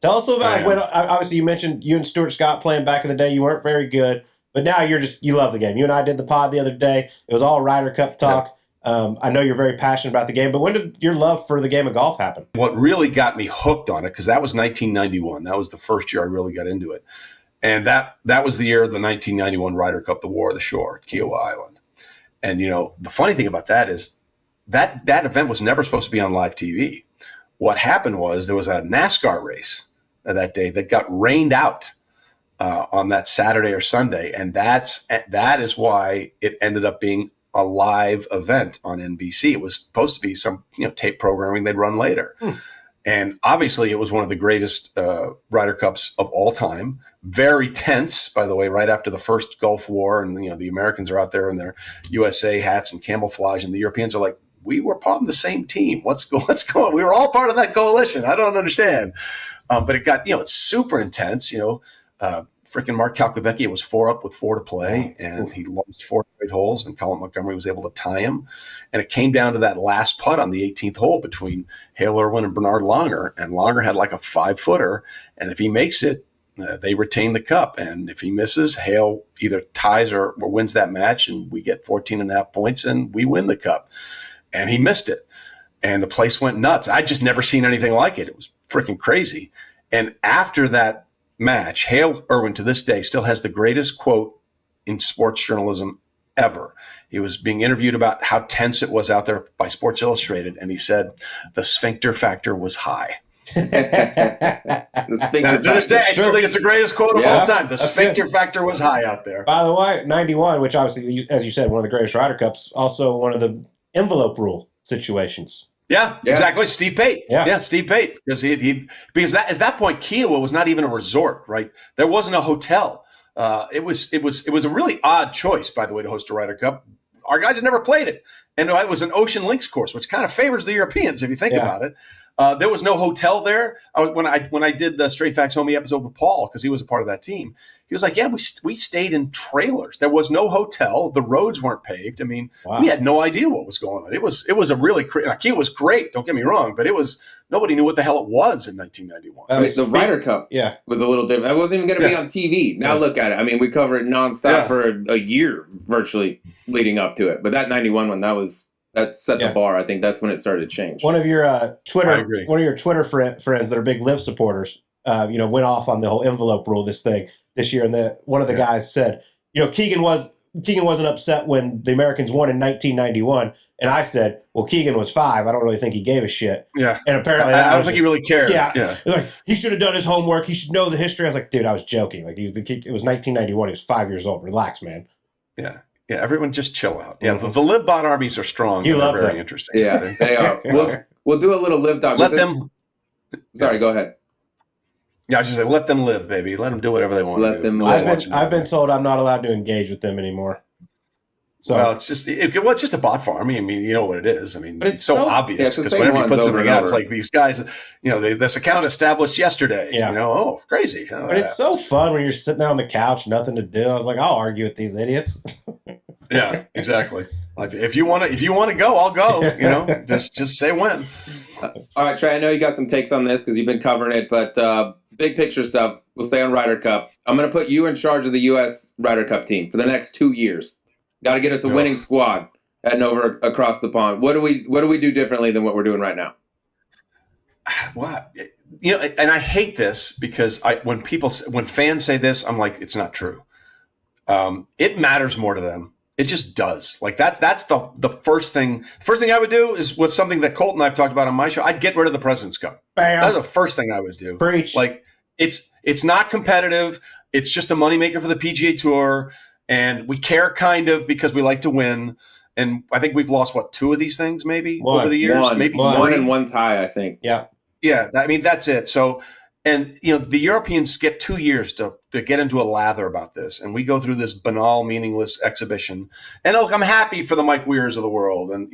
Tell us about when, obviously you mentioned you and Stuart Scott playing back in the day. You weren't very good, but now you love the game. You and I did the pod the other day. It was all Ryder Cup talk. I know you're very passionate about the game, but when did your love for the game of golf happen? What really got me hooked on it, because that was 1991. That was the first year I really got into it. And that was the year of the 1991 Ryder Cup, the War of the Shore at Kiowa Island. And, the funny thing about that is that event was never supposed to be on live TV. What happened was there was a NASCAR race that day that got rained out on that Saturday or Sunday. And that is why it ended up being a live event on NBC. It was supposed to be some tape programming they'd run later. And obviously it was one of the greatest Ryder Cups of all time. Very tense, by the way, right after the first Gulf War. And, the Americans are out there in their USA hats and camouflage. And the Europeans are like, we were part of the same team. What's going? We were all part of that coalition. I don't understand. But it got, it's super intense. Freaking Mark Calcavecchia was 4 up with 4 to play, and he lost 4 straight holes, and Colin Montgomery was able to tie him. And it came down to that last putt on the 18th hole between Hale Irwin and Bernard Langer, and Langer had like a 5-footer, and if he makes it, they retain the cup. And if he misses, Hale either ties or wins that match, and we get 14.5 points, and we win the cup. And he missed it, and the place went nuts. I'd just never seen anything like it. It was freaking crazy. And after that match, Hale Irwin to this day still has the greatest quote in sports journalism ever. He was being interviewed about how tense it was out there by Sports Illustrated, and he said the sphincter factor was high. The sphincter to this day, I still think it's the greatest quote of all time. The sphincter factor was high out there. By the way, 91, which obviously, as you said, one of the greatest Ryder Cups, also one of the envelope rule situations. Yeah, exactly. Steve Pate. Yeah, Steve Pate. Because at that point, Kiowa was not even a resort, right? There wasn't a hotel. It was a really odd choice, by the way, to host a Ryder Cup. Our guys had never played it, and it was an Ocean Links course, which kind of favors the Europeans if you think about it. There was no hotel there. When I did the Straight Facts Homie episode with Paul, because he was a part of that team, he was like, "Yeah, we stayed in trailers. There was no hotel. The roads weren't paved. I mean, we had no idea what was going on. It was a really Kiev was great. Don't get me wrong, but nobody knew what the hell it was in 1991. I mean, the Ryder Cup was a little different. It wasn't even going to be on TV. Now look at it. I mean, we covered it nonstop for a year virtually leading up to it. But that 91 one, that set the bar. I think that's when it started to change. One of your Twitter friends that are big Live supporters, went off on the whole envelope rule this year, and one of the guys said, Keegan wasn't upset when the Americans won in 1991, and I said, well, Keegan was 5. I don't really think he gave a shit. Yeah, and apparently I don't think he really cared. Yeah. Like, he should have done his homework. He should know the history. I was like, dude, I was joking. Like, it was 1991. He was 5 years old. Relax, man. Yeah. Yeah, everyone just chill out. Yeah, the Live bot armies are strong. You love very them. Interesting. Yeah, they are. We'll do a little Live dot. Let them. Sorry, go ahead. Yeah, I was just saying, let them live, baby. Let them do whatever they want. Let them live. I've been told I'm not allowed to engage with them anymore. So well, it's just it's just a bot farm. I mean, you know what it is. I mean, but it's so obvious because whenever you put something out, it's like these guys. This account established yesterday. Yeah. Crazy. But it's so fun when you're sitting there on the couch, nothing to do. I was like, I'll argue with these idiots. Yeah, exactly. Like, if you want to go, I'll go. Just say when. All right, Trey. I know you got some takes on this because you've been covering it, but big picture stuff. We'll stay on Ryder Cup. I'm going to put you in charge of the U.S. Ryder Cup team for the next 2 years. Got to get us a winning squad heading over across the pond. What do we do differently than what we're doing right now? What? And I hate this because when fans say this, I'm like, it's not true. It matters more to them. It just does. Like that's the first thing. First thing I would do is what's something that Colt and I've talked about on my show. I'd get rid of the President's Cup. Bam. That's the first thing I would do. Preach. Like it's not competitive. It's just a moneymaker for the PGA Tour, and we care kind of because we like to win. And I think we've lost 2 of these things maybe over the years. Maybe one and one tie. I think. Yeah. Yeah. I mean that's it. So. And, the Europeans get 2 years to get into a lather about this. And we go through this banal, meaningless exhibition. And look, I'm happy for the Mike Weirs of the world and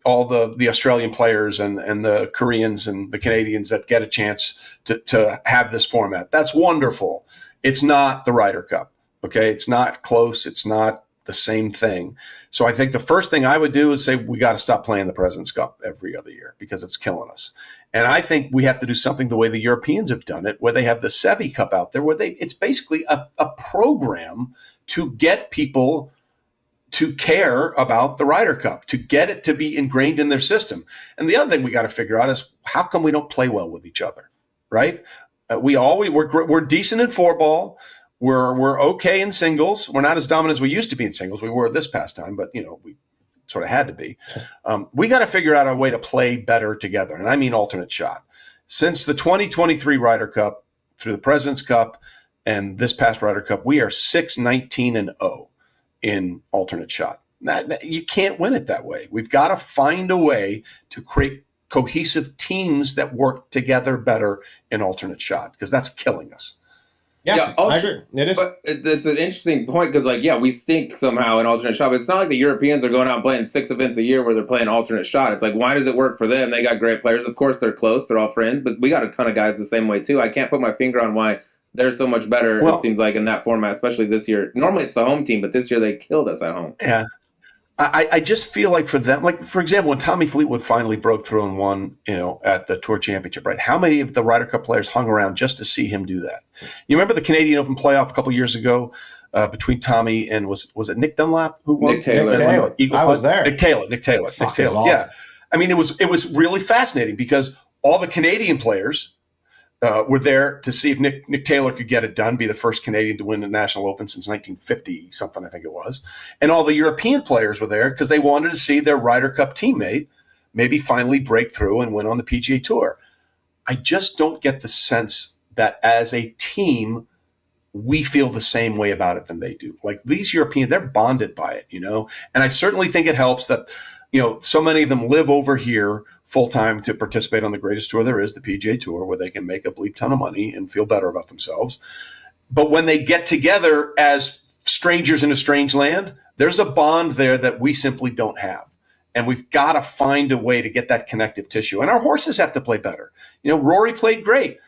all the Australian players and the Koreans and the Canadians that get a chance to have this format. That's wonderful. It's not the Ryder Cup. Okay. It's not close. It's not the same thing. So I think the first thing I would do is say we got to stop playing the President's Cup every other year because it's killing us. And I think we have to do something the way the Europeans have done it, where they have the Sevi Cup out there, where it's basically a program to get people to care about the Ryder Cup, to get it to be ingrained in their system. And the other thing we got to figure out is how come we don't play well with each other, right? We're decent in four ball. We're okay in singles. We're not as dominant as we used to be in singles. We were this past time, but we sort of had to be. We got to figure out a way to play better together, and I mean alternate shot. Since the 2023 Ryder Cup, through the President's Cup, and this past Ryder Cup, we are 6-19-0 in alternate shot. You can't win it that way. We've got to find a way to create cohesive teams that work together better in alternate shot, because that's killing us. Yeah, I agree. It is. But it's an interesting point because, we stink somehow in alternate shot. But it's not like the Europeans are going out and playing 6 events a year where they're playing alternate shot. It's like, why does it work for them? They got great players. Of course, they're close. They're all friends. But we got a ton of guys the same way, too. I can't put my finger on why they're so much better, it seems like, in that format, especially this year. Normally, it's the home team, but this year they killed us at home. Yeah. I just feel like for them, like, for example, when Tommy Fleetwood finally broke through and won, at the Tour Championship, right? How many of the Ryder Cup players hung around just to see him do that? You remember the Canadian Open playoff a couple years ago between Tommy and was it Nick Dunlap who won? Nick Taylor. I was there. Nick Taylor. Awesome. Yeah. I mean, it was really fascinating because all the Canadian players were there to see if Nick Taylor could get it done, be the first Canadian to win the National Open since 1950 something, I think it was. And all the European players were there because they wanted to see their Ryder Cup teammate maybe finally break through and win on the PGA Tour. I just don't get the sense that as a team, we feel the same way about it than they do. Like, these Europeans, they're bonded by it, And I certainly think it helps that so many of them live over here full-time to participate on the greatest tour there is, the PGA Tour, where they can make a bleep ton of money and feel better about themselves. But when they get together as strangers in a strange land, there's a bond there that we simply don't have. And we've got to find a way to get that connective tissue. And our horses have to play better. Rory played great.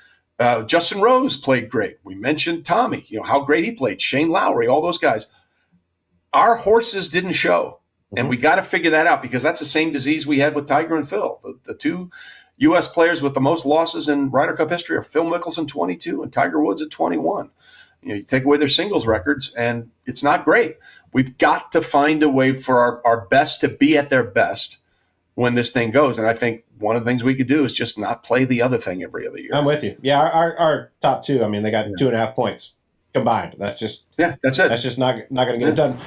Justin Rose played great. We mentioned Tommy, how great he played. Shane Lowry, all those guys. Our horses didn't show. And we got to figure that out, because that's the same disease we had with Tiger and Phil. The two U.S. players with the most losses in Ryder Cup history are Phil Mickelson, 22, and Tiger Woods at 21. You take away their singles records, and it's not great. We've got to find a way for our best to be at their best when this thing goes. And I think one of the things we could do is just not play the other thing every other year. I'm with you. Yeah, our top two, they got 2.5 points combined. That's just that's it. That's just not going to get it done.